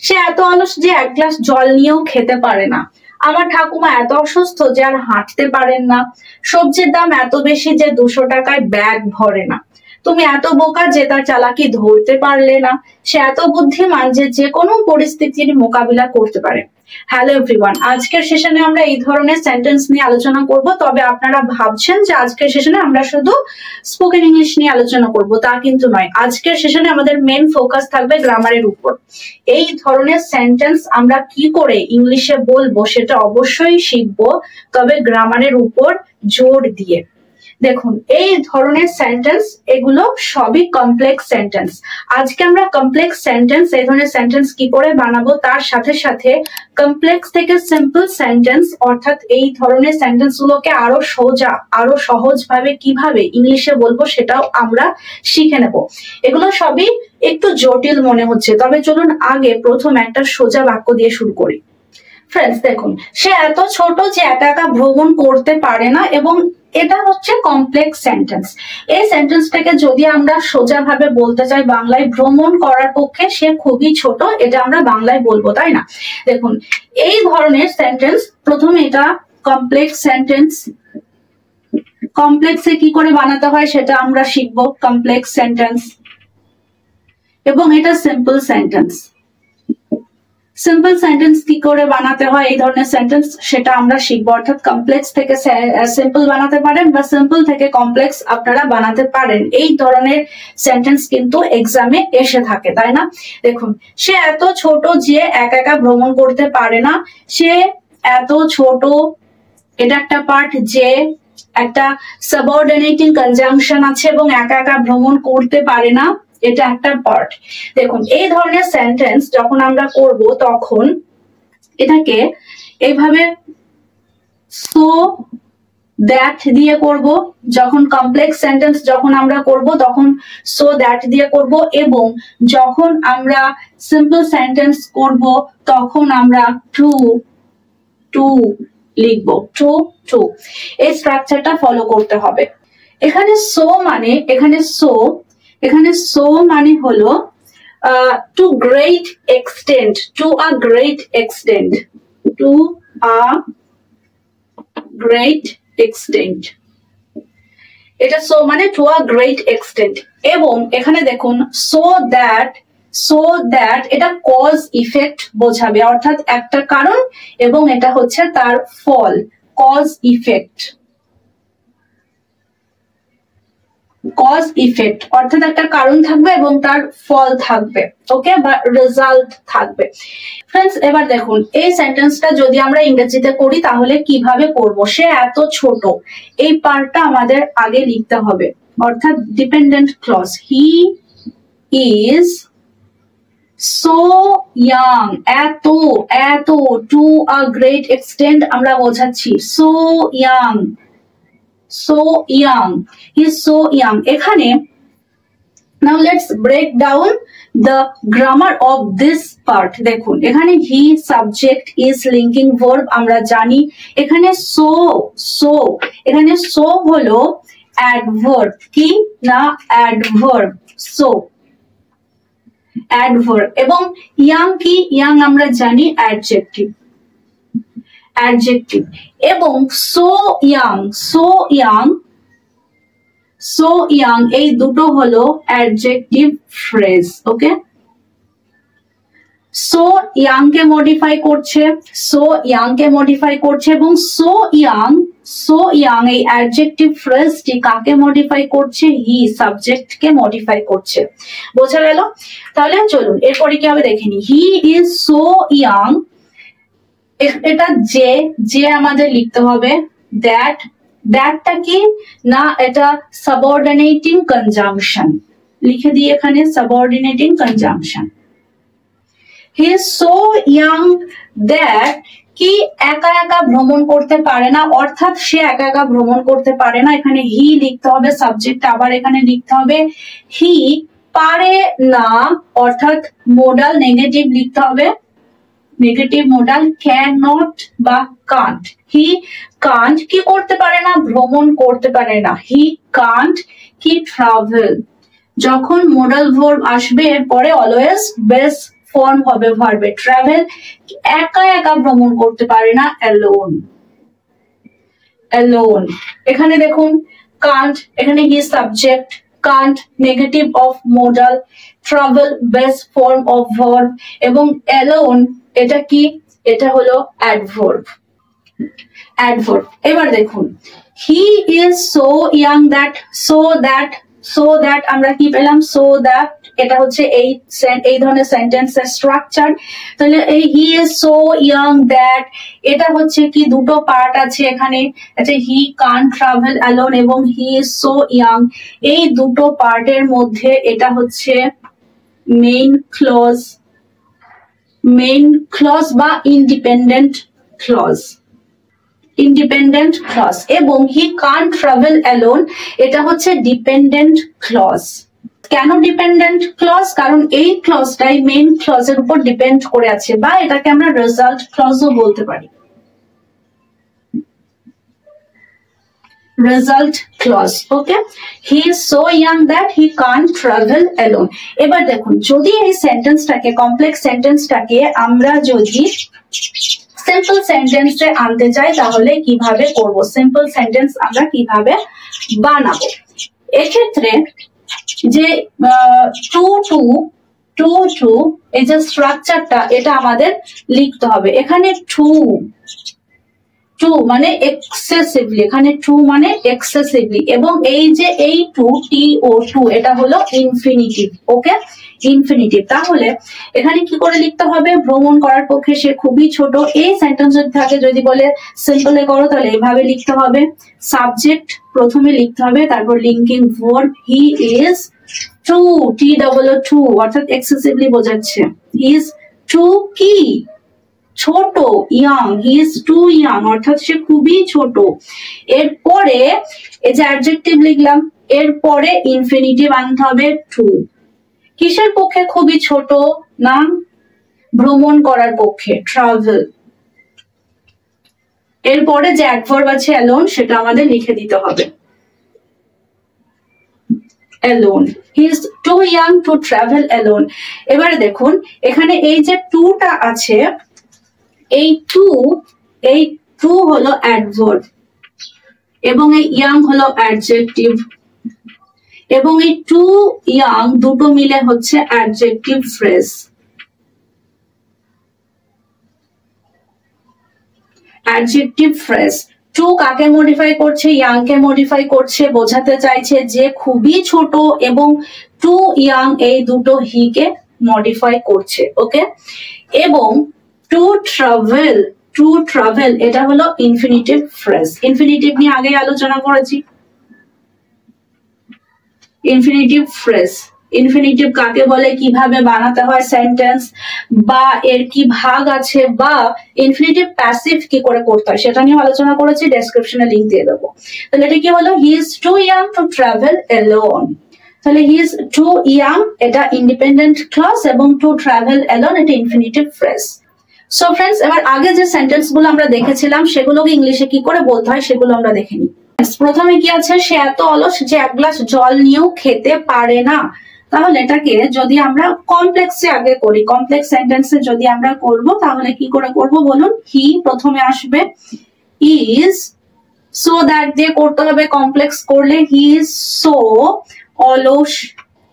সে এত অলস যে এক গ্লাস জল নিয়েও খেতে পারে না। আমার ঠাকুমা এত অসুস্থ যে আর হাঁটতে পারেন না। সবজির দাম এত বেশি যে 200 টাকায় ব্যাগ ভরে না। তুমি এত বোকা যে তার চালাকি ধরতে পারলে না। সে এত বুদ্ধিমান যে যে কোনো পরিস্থিতির মোকাবিলা করতে পারে। হ্যালো এভরিওয়ান, আজকের সেশনে আমরা এই ধরনের সেন্টেন্স নিয়ে আলোচনা করব। তবে আপনারা ভাবছেন যে আজকের সেশনে আমরা শুধু স্পোকেন ইংলিশ নিয়ে আলোচনা করব, তা কিন্তু নয়। আজকের সেশনে আমাদের মেন ফোকাস থাকবে গ্রামারের উপর। এই ধরনের সেন্টেন্স আমরা কি করে ইংলিশে বলবো সেটা অবশ্যই শিখবো, তবে গ্রামারের উপর জোর দিয়ে। দেখুন, এই ধরনের সেন্টেন্স এগুলো সবই কমপ্লেক্স সেন্টেন্স। আজকে আমরা কমপ্লেক্স সেন্টেন্স, এই ধরনের সেন্টেন্স কি করে বানাবো, তার সাথে সাথে কমপ্লেক্স থেকে সিম্পল সেন্টেন্স অর্থাৎ এই ধরনের সেন্টেন্স গুলোকে আরো সোজা, আরো সহজভাবে কিভাবে ইংলিশে বলবো সেটাও আমরা শিখে নেব। এগুলো সবই একটু জটিল মনে হচ্ছে, তবে চলুন আগে প্রথম একটা সোজা বাক্য দিয়ে শুরু করি। ফ্রেন্ডস দেখুন, সে এত ছোট যে একা একা ভ্রমণ করতে পারে না, এবং এটা হচ্ছে কমপ্লেক্স সেন্টেন্স। এই সেন্টেন্সটাকে যদি আমরা সোজা ভাবে বলতে চাই বাংলায়, ভ্রমণ করার পক্ষে সে খুবই ছোট, এটা আমরা বাংলায় বলবো, তাই না? দেখুন, এই ধরনের সেন্টেন্স প্রথমে এটা কমপ্লেক্স সেন্টেন্স। কমপ্লেক্সে কি করে বানাতে হয় সেটা আমরা শিখবো, কমপ্লেক্স সেন্টেন্স। এবং এটা সিম্পল সেন্টেন্স। সিম্পল সেন্টেন্স কি করে বানাতে হয় এই ধরনের সেন্টেন্স সেটা আমরা শিখবো, অর্থাৎ কমপ্লেক্স থেকে সিম্পল বানাতে পারেন বা সিম্পল থেকে কমপ্লেক্স আপনারা বানাতে পারেন। এই ধরনের সেন্টেন্স কিন্তু এক্সামে এসে থাকে, তাই না? দেখুন, সে এত ছোট যে একা একা ভ্রমণ করতে পারে না। সে এত ছোট, এটা একটা পার্ট। যে একটা সাবঅর্ডিনেটিং কনজাংশন আছে এবং একা একা ভ্রমণ করতে পারে না, এটা একটা পার্ট। দেখুন, এই ধরনের সেন্টেন্স যখন আমরা করব তখন এটাকে এইভাবে সো দ্যাট দিয়ে করব। যখন কমপ্লেক্স সেন্টেন্স যখন আমরা করব তখন সো দ্যাট দিয়ে করব, এবং যখন আমরা সিম্পল সেন্টেন্স করব তখন আমরা টু টু লিখবো, টু টু। এই স্ট্রাকচারটা ফলো করতে হবে। এখানে সো মানে, এখানে সো মানে হলো to great extent, to a great extent, to a great extent. এটা সো মানে টু আ গ্রেট এক্সটেন্ট। এবং এখানে দেখুন সো দ্যাট এটা কজ ইফেক্ট বোঝাবে, অর্থাৎ একটা কারণ এবং এটা হচ্ছে তার ফল, কজ ইফেক্ট। কজ ইফেক্ট অর্থাৎ একটা কারণ থাকবে এবং তার ফল থাকবে, ওকে, বা রেজাল্ট থাকবে। ফ্রেন্ডস, এবার দেখুন এই সেন্টেন্সটা যদি আমরা ইংরেজিতে করি তাহলে কিভাবে করব। সে এত ছোট, এই পার্টটা আমাদের আগে লিখতে হবে, অর্থাৎ dependent clause. He is so young, এত এত, টু আ গ্রেট এক্সটেন্ট আমরা বোঝাচ্ছি, so young, so young, he is so young। এখানে now let's break down the grammar of this part। দেখুন, এখানে he subject is linking verb আমরা জানি। এখানে so এখানে so হলো adverb, কি না adverb, so adverb। এবং young কি, young আমরা জানি adjective, adjective। এবং so young এই দুটো হলো adjective phrase, ওকে। so young কে মডিফাই করছে, এবং so young এই adjective phrase টি কাকে মডিফাই করছে, he subject কে মডিফাই করছে। বোঝা গেল? তাহলে চলুন এরপরে কি হবে দেখে নি। he is so young, এটা যে আমাদের লিখতে হবে দ্যাটটা কি না, এটা সাবঅর্ডিনেটিং কনজাংশন, লিখে দিই এখানে subordinating conjunction. He is so young that কি একা একা ভ্রমণ করতে পারে না, অর্থাৎ সে একা একা ভ্রমণ করতে পারে না। এখানে হি লিখতে হবে, সাবজেক্ট আবার এখানে লিখতে হবে হি, পারে না অর্থাৎ মোডাল নেগেটিভ লিখতে হবে, নেগেটিভ মোডাল ক্যান নট বা কান্ট। হি কান্ট কি করতে পারে না, ভ্রমণ করতে পারে না। হি কান্ট কি ট্রাভেল। যখন মোডাল ভার্ব আসবে এরপরে অলওয়েজ বেস ফর্ম হবে ভার্বে ট্রাভেল, একা একা ভ্রমণ করতে পারে না, অ্যালোন। অ্যালোন এখানে দেখুন কান্ট, এখানে he subject, can't negative of modal, travel base form of verb এবং অ্যালোন এটা কি, এটা হলো অ্যাডভার্ব। অ্যাডভার্ব এবার দেখুন he is so young that, so that আমরা কি পেলাম, সো দ্যাট এটা হচ্ছে এই ধরনের সেন্টেন্সের স্ট্রাকচার। তাহলে এই হি ইজ সো ইয়াং দ্যাট এটা হচ্ছে কি দুটো পার্ট আছে এখানে, আচ্ছা হি কান্ট ট্রাভেল অ্যালোন এবং হি ইজ সো ইয়াং, এই দুটো পার্টের মধ্যে এটা হচ্ছে মেইন ক্লজ বা ইন্ডিপেন্ডেন্ট ক্লজ, ইন্ডিপেন্ডেন্ট ক্লজ এবং হি কান্ট ট্রাভেল অ্যালোন এটা হচ্ছে ডিপেন্ডেন্ট ক্লজ। কেন ডিপেন্ডেন্ট ক্লজ, কারণ এই ক্লজটাই মেইন ক্লজের উপর ডিপেন্ড করে আছে, বা এটাকে আমরা রেজাল্ট ক্লজও বলতে পারি, result clause. Okay, he is so young that he can't travel alone. এবার দেখুন যদি এই সেন্টেন্সটাকে, কমপ্লেক্স সেন্টেন্সটাকে আমরা যদি সিম্পল সেন্টেন্সে আনতে চাই তাহলে কিভাবে করব, সিম্পল সেন্টেন্স আমরা কিভাবে বানাবো। এক্ষেত্রে যে টু এই যে স্ট্রাকচারটা এটা আমাদের লিখতে হবে। এখানে টু মানে এক্সেসিভলি, এখানে টু মানে এক্সেসিভলি এবং এই যে এই টু টু এটা হলো ইনফিনিটিভ। ওকে, ইনফিনিটিভ। তাহলে এখানে কি করে লিখতে হবে, ভ্রমণ করার পক্ষে সে খুবই ছোট, এই সেন্টেন্স যদি থাকে যদি বলে সিম্পলে করো তাহলে এভাবে লিখতে হবে, সাবজেক্ট প্রথমে লিখতে হবে, তারপর linking verb he is too, too অর্থাৎ এক্সেসিভলি বোঝাচ্ছে, হি ইজ টু কি ছোট, young, he is too young অর্থাৎ সে খুবই ছোট। এরপরে এই যে অ্যাডজেক্টিভ লিখলাম, এরপরে ইনফিনিটিভ আনতে হবে টু, কিসের পক্ষে খুবই ছোট না, ভ্রমণ করার পক্ষে, ট্রাভেল। এরপরে যে অ্যাডভার্ব আছে অ্যালোন সেটা আমাদের লিখে দিতে হবে, alone, he is too young to travel alone। এবারে দেখুন এখানে এই যে টুটা আছে, এই টু হলো অ্যাডভার্ব এবং এই ইয়াং হলো অ্যাডজেক্টিভ এবং এই টু ইয়াং দুটো মিলে হচ্ছে adjective phrase. Adjective phrase too কাকে মডিফাই করছে, ইয়াং কে মডিফাই করছে, বোঝাতে চাইছে যে খুবই ছোট, এবং টু ইয়াং এই দুটো হি কে মডিফাই করছে। ওকে, এবং টু ট্রাভেল এটা হলো ইনফিনিটিভ ফ্রেজ। ইনফিনিটিভ নিয়ে আগে আলোচনা করেছি। ইনফিনিটিভ ফ্রেজ, ইনফিনিটিভ কাকে বলে, কিভাবে বানাতে হয় সেন্টেন্স, বা এর কি ভাগ আছে, বা ইনফিনিটিভ প্যাসিভ কি করে করতে হয় সেটা নিয়ে আলোচনা করেছি, ডেসক্রিপশনে লিংক দিয়ে দেবো। তাহলে এটা কি হলো, he is too young to travel alone. তাহলে হি ইজ টু ইয়াং এটা ইন্ডিপেন্ডেন্ট ক্লজ এবং টু ট্রাভেল অ্যালোন এটা ইনফিনিটিভ ফ্রেজ। সো ফ্রেন্ডস, এবার আগে যে সেন্টেন্স গুলো আমরা দেখেছিলাম সেগুলোকে ইংলিশে কি করে বলতে হয় সেগুলো আমরা দেখে নিই। প্রথমে কি আছে, সে এত অলস যে এক গ্লাস জল নিয়েও খেতে পারে না। তাহলে এটাকে যদি আমরা কমপ্লেক্সে আগে করি, কমপ্লেক্স সেন্টেন্সে যদি আমরা করব তাহলে কি করে করব বলুন, হি প্রথমে আসবে, ইজ, সো দ্যাট দিয়ে করতে হবে, কমপ্লেক্স করলে হি ইজ সো অলস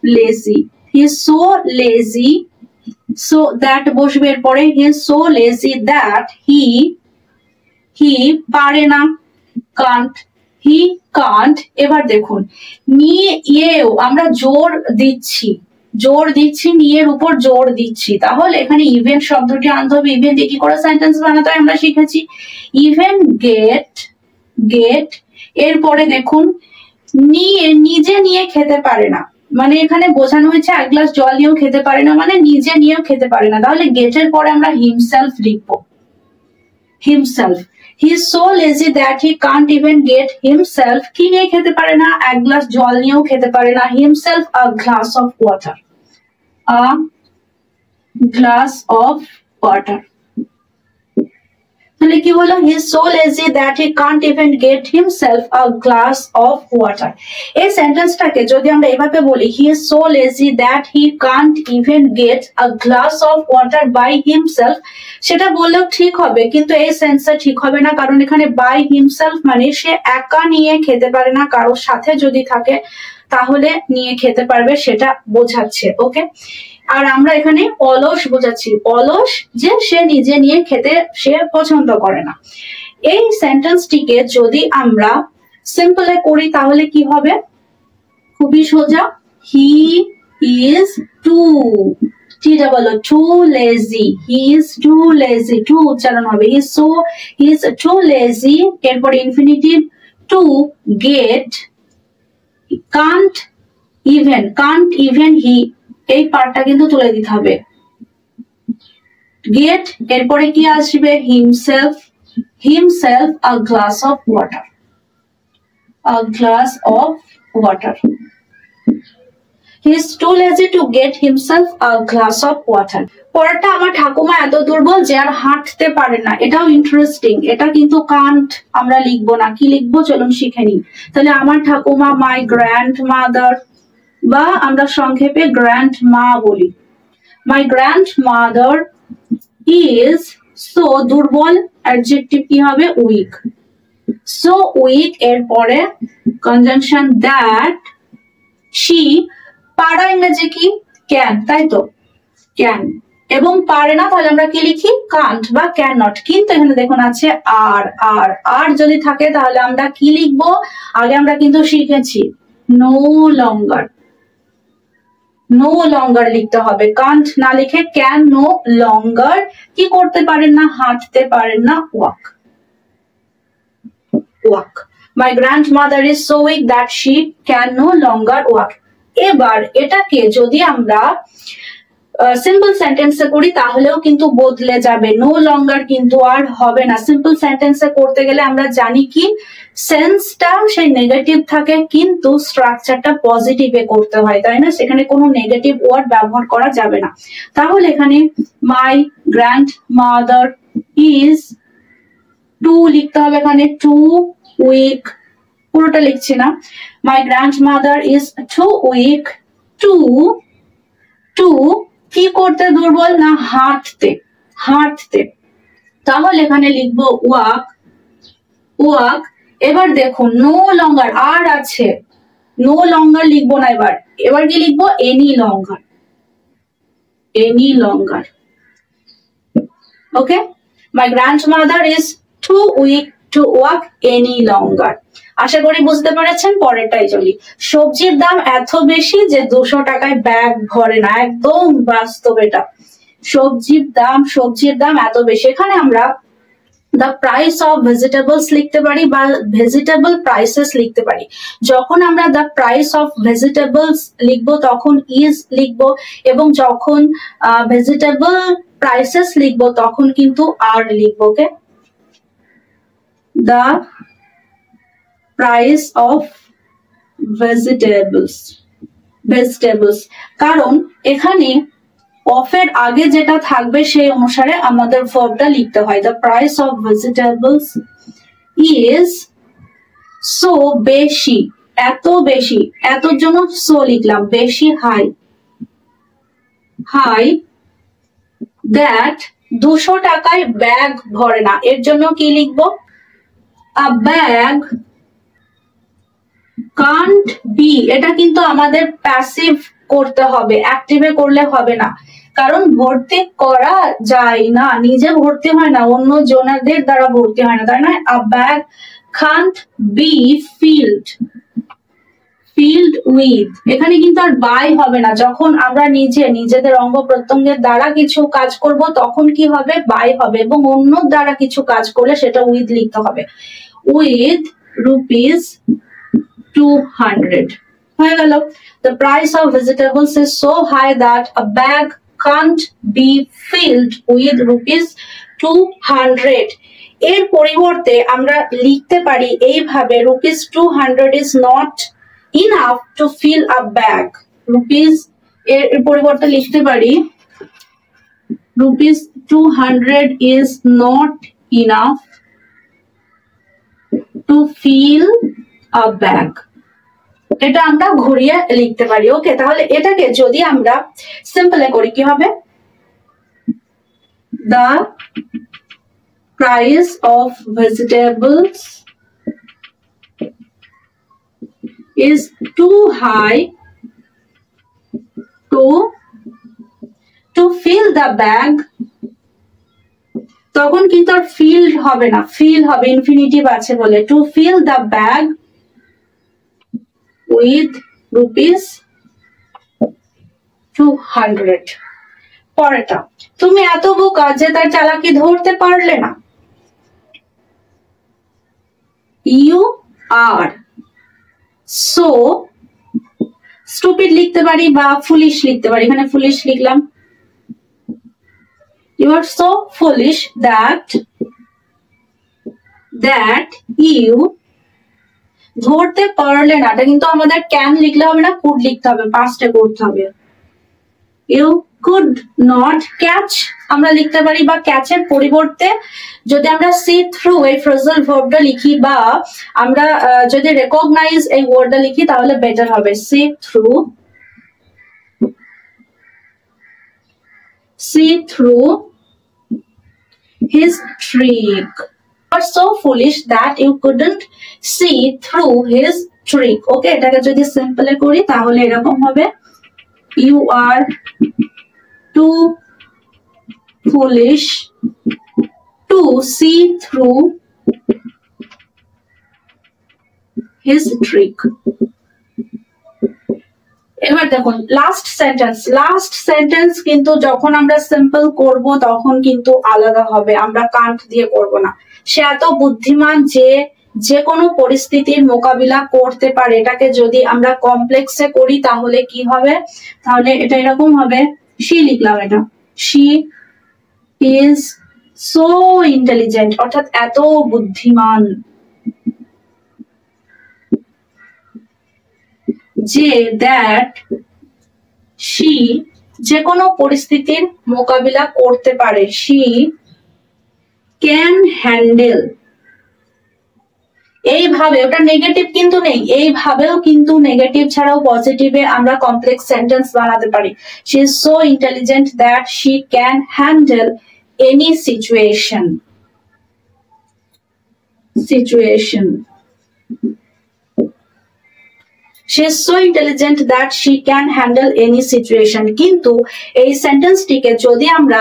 lazy, he is so lazy, so that বসবে এরপরে, হি ইজ সো লেজি দ্যাট হি পারে না, কান্ট, হি কান্ট। এবার দেখুন নিয়েও আমরা জোর দিচ্ছি নিয়ের উপর জোর দিচ্ছি, তাহলে এখানে ইভেন শব্দটি আনতে হবে। ইভেন দিয়ে কি করে সেন্টেন্স বানাতে হয় আমরা শিখেছি, ইভেন গেট। এরপরে দেখুন নিজে নিয়ে খেতে পারে না, মানে এখানে বোঝানো হয়েছে এক গ্লাস জল নিয়েও খেতে পারে না, মানে নিজে নিয়েও খেতে পারে না। তাহলে গেটের পরে আমরা হিমসেলফ লিখবো, himself. He is so lazy that he can't even get himself, কি নিয়ে খেতে পারে না, এক গ্লাস জল নিয়েও খেতে পারে না, himself a glass of water, a glass of water। তাহলে কি হলো, he is so lazy that he can't even get himself a glass of water. এই সেন্টেন্সটাকে যদি আমরা এভাবে বলি, he is so lazy that he can't even get a glass of water by himself, সেটা বললেও ঠিক হবে, কিন্তু এই সেন্সটা ঠিক হবে না, কারণ এখানে বাই হিমসেলফ মানে সে একা নিয়ে খেতে পারে না, কারোর সাথে যদি থাকে তাহলে নিয়ে খেতে পারবে, সেটা বোঝাচ্ছে। ওকে, আর আমরা এখানে অলস বোঝাচ্ছি, অলস যে সে নিজে নিয়ে খেতে সে পছন্দ করে না। এই সেন্টেন্সটিকে যদি আমরা সিম্পলে করি তাহলে কি হবে, খুবই সোজা, হি ইজ টু, ঠিক বলো, too lazy, he is too lazy, too উচ্চারণ হবে, হি ইজ টু লেজি, এরপর infinitive to get, can't even he, এই পার্টটা কিন্তু তুলে দিতে হবে, গেট এরপরে কি আসবে, himself a glass of water, he is too lazy to get himself a glass of water. পরেরটা, আমার ঠাকুমা এত দুর্বল যে আর হাঁটতে পারে না। এটাও ইন্টারেস্টিং, এটা কিন্তু কান্ট আমরা লিখবো না, কি লিখবো চলুন শিখে নিই। তাহলে আমার ঠাকুমা, মাই গ্র্যান্ড মাদার, বা আমরা সংক্ষেপে গ্র্যান্ড মা বলি, মাই গ্র্যান্ড মাদার ইজ সো, দুর্বল অ্যাডজেক্টিভ কি হবে, উইক, সো উইক, এরপরে কনজাংশন দ্যাট শি, পারা ইংরেজি কি ক্যান, তাই তো, ক্যান, এবং পারে না তাহলে আমরা কি লিখি, কান্ট বা ক্যান নট, কিন্তু এখানে দেখুন আছে আর যদি থাকে তাহলে আমরা কি লিখবো, আগে আমরা কিন্তু শিখেছি নো লঙ্গার লিখতে হবে, কান্ট না লিখে ক্যান নো লঙ্গার, কি করতে পারেন না, হাঁটতে পারেন না, walk. My grandmother is so weak that she can no longer walk. এবার এটাকে যদি আমরা সিম্পল সেন্টেন্সে করি তাহলেও কিন্তু বদলে যাবে, নো লঙ্গার কিন্তু আর হবে না। সিম্পল সেন্টেন্সে করতে গেলে আমরা জানি কি সেন্সটা সেই নেগেটিভ থাকে, কিন্তু স্ট্রাকচারটা পজিটিভে করতে হয়, তাই না, সেখানে কোনো নেগেটিভ ওয়ার্ড ব্যবহার করা যাবে না। তাহলে এখানে my grandmother is too লিখতে হবে, এখানে টু উইক, পুরোটা লিখছি না, my grandmother is too weak too কি করতে দুর্বল না, হাঁটতে, তাহলে এখানে লিখবো ওয়াক। এবার দেখুন নো লঙ্গার, আর আছে, নো লঙ্গার লিখবো না, এবার কি লিখবো, any longer. Okay, my grandmother is too weak to walk any longer. আশা করি বুঝতে পেরেছেন। পরেরটাই চলি, সবজির দাম এত বেশি যে 200 টাকায় ব্যাগ ভরে না, একদম বাস্তব এটা, সবজির দাম এত বেশি। এখানে আমরা the price of vegetables লিখতে পারি বা vegetable prices লিখতে পারি। যখন আমরা the price of vegetables লিখবো তখন is লিখবো, এবং যখন vegetable prices লিখবো তখন কিন্তু are লিখবো। ওকে, the price of vegetables, কারণ এখানে অফ এর আগে যেটা থাকবে সেই অনুসারে আমাদের ভার্বটা লিখতে হয়। the price of vegetables is so, বেশি, এত বেশি, এতর জন্য so লিখলাম, বেশি, হাই that 200 টাকায় ব্যাগ ভরে না, এর জন্য কি লিখবো, a bag can't be, এটা কিন্তু আমাদের প্যাসিভ করতে হবে, অ্যাক্টিভে করলে হবে না, কারণ ভর্তি করা যায় না, নিজে ভর্তি হয় না, অন্য জনাদের দ্বারা ভর্তি হয় না, তাই না। a bag can't be filled with, এখানে কিন্তু আর বাই হবে না, যখন আমরা নিজেদের অঙ্গ প্রত্যঙ্গের দ্বারা কিছু কাজ করব তখন কি হবে, বাই হবে, এবং অন্য দ্বারা কিছু কাজ করলে সেটা উইথ লিখতে হবে, with rupees 200 হয়ে গেল। the price of vegetables is so high that a bag can't be filled with rupees 200। এর পরিবর্তে আমরা লিখতে পারি এইভাবে, rupees 200 is not enough to fill a bag। rupees এর পরিবর্তে লিখতে পারি rupees 200 is not enough to fill a bag। এটা আমরা ঘুরিয়ে লিখতে পারি। ওকে, তাহলে এটাকে যদি আমরা সিম্পলে করি কি হবে? The price of vegetables is too high to fill the bag। তখন কিন্তু আর filled হবে না, fill হবে, ইনফিনিটিভ আছে বলে। To fill the bag with rupees 200। পরেরটা, তুমি এত বোকা যে তার চালাকি ধরতে পারলে না। You are so stupid লিখতে পারি বা foolish লিখতে পারি, এখানে foolish লিখলাম। You are so foolish that you ধরতে পারলে না। এটা কিন্তু আমাদের ক্যান লিখলে হবে না, কুড লিখতে হবে, পাস্টে করতে হবে। You could not catch আমরা লিখতে পারি, বা ক্যাচের পরিবর্তে যদি আমরা see through এই ফ্রেজাল ভার্বটা লিখি বা আমরা যদি recognize এই ওয়ার্ডটা লিখি তাহলে বেটার হবে। see through his trick। You are so foolish that you couldn't see through his trick। ওকে, এটাকে যদি সিম্পলে করি তাহলে এরকম হবে, you are too foolish to see through his trick। এবার দেখুন লাস্ট সেন্টেন্স কিন্তু যখন আমরা সিম্পল করব তখন কিন্তু আলাদা হবে, আমরা কান্ট দিয়ে করব না। সে এত বুদ্ধিমান যে কোনো পরিস্থিতির মোকাবিলা করতে পারে। এটাকে যদি আমরা কমপ্লেক্সে করি তাহলে কি হবে? তাহলে এটা এরকম হবে, she লিখলাম, এটা she is so intelligent, অর্থাৎ এত বুদ্ধিমান যে that she যে কোনো পরিস্থিতির মোকাবিলা করতে পারে। she can handle, এইভাবে, ওটা নেগেটিভ কিন্তু নেই, এইভাবেও কিন্তু নেগেটিভ ছাড়াও পজিটিভে আমরা কমপ্লেক্স সেন্টেন্স বানাতে পারি। she is so intelligent that she can handle any situation। She is so intelligent that she can handle any situation। কিন্তু এই সেন্টেন্সটিকে যদি আমরা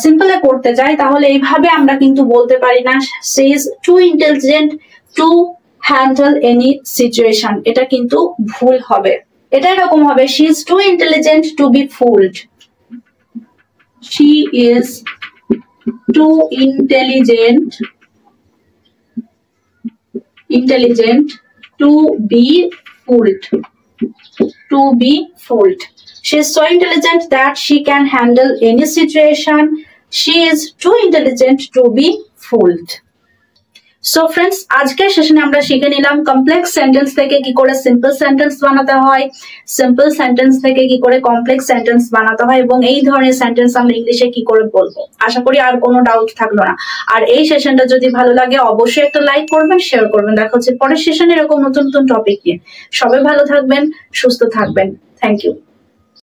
সিম্পলে করতে যাই তাহলে এইভাবে আমরা কিন্তু বলতে পারি না she is too intelligent to handle any situation। এটা কিন্তু ভুল হবে। এটা এরকম হবে, she is too intelligent to be fooled। she is too intelligent to be fooled। She is so intelligent that she can handle any situation। She is too intelligent to be fooled। So friends, আজকের সেশনে আমরা শিখে নিলাম complex sentence থেকে কি করে simple sentence বানাতে হয়, সিম্পল সেন্টেন্স থেকে কি করে কমপ্লেক্স সেন্টেন্স বানাতে হয়, এবং এই ধরনের সেন্টেন্স আমরা ইংলিশে কি করে বলবো। আশা করি আর কোনো ডাউট থাকলো না। আর এই সেশনটা যদি ভালো লাগে অবশ্যই একটা লাইক করবেন, শেয়ার করবেন। দেখা হচ্ছে পরের সেশনে এরকম নতুন নতুন টপিক নিয়ে। সবাই ভালো থাকবেন, সুস্থ থাকবেন। Thank you.